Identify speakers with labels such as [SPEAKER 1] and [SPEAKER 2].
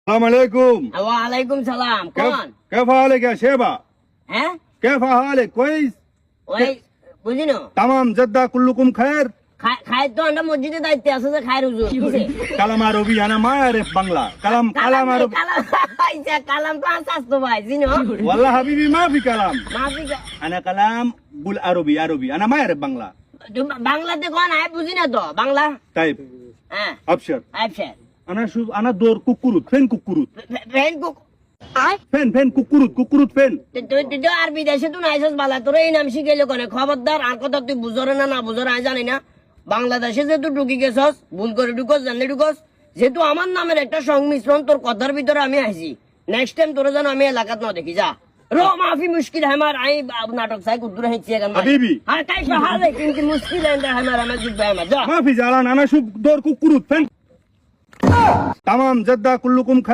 [SPEAKER 1] अस्सलामुअलैकुम।
[SPEAKER 2] वालेकुम सलाम। कौन?
[SPEAKER 1] कैफ हाल है शेबा?
[SPEAKER 2] हैं?
[SPEAKER 1] कैफ हाल है कोई?
[SPEAKER 2] ওই বুঝিনো
[SPEAKER 1] तमाम जद्दा कुल्लुकुम खैर?
[SPEAKER 2] খায় তো আমরা মসজিদে দায়িত্বে আছে যে খায়ের হুজুর কিসে
[SPEAKER 1] কালাম আরবি আনা মায়ারিফ বাংলা কালাম কালাম আরবি
[SPEAKER 2] কালাম তো আস্তে ভাই জিনো
[SPEAKER 1] والله حبيبي ما في كلام
[SPEAKER 2] মাফি
[SPEAKER 1] انا كلام قول عربي انا ما اعرف بنغلا
[SPEAKER 2] বাংলাতে কোন আয় বুঝি না তো বাংলা
[SPEAKER 1] طيب
[SPEAKER 2] হ্যাঁ
[SPEAKER 1] ابشر
[SPEAKER 2] আচ্ছা
[SPEAKER 1] انا شوف انا دور كوكروت فين كوكروت
[SPEAKER 2] ফ্রেন্ড কুক আয়
[SPEAKER 1] فين كوكروت فين
[SPEAKER 2] তুই তো আরবি দেশে তুই নাইছস বালা তোর এই নাম শিখাইলো কোনে খবরদার আর কথা তুই বুঝরে না বুঝরে আয় জানি না বাংলাদেশে যে তুই ঢুকি গেছস ভুল করে ঢুকস জানলে ঢুকস যেহেতু আমার নামের একটা সংমিশ্রণ তোর কথার ভিতরে আমি আইছি নেক্সট টাইম তোর যেন আমি এলাকাত না দেখি যা रो माफी मुश्किल है हमारा आई नाटक साई कुदर है चेगन
[SPEAKER 1] حبيبي
[SPEAKER 2] हां कैसे हाल है क्योंकि मुश्किल है हमारा मस्जिद भाई मत जा
[SPEAKER 1] ما في زعلان انا شوف دور كوكروت فين تمام جدة كلكم خير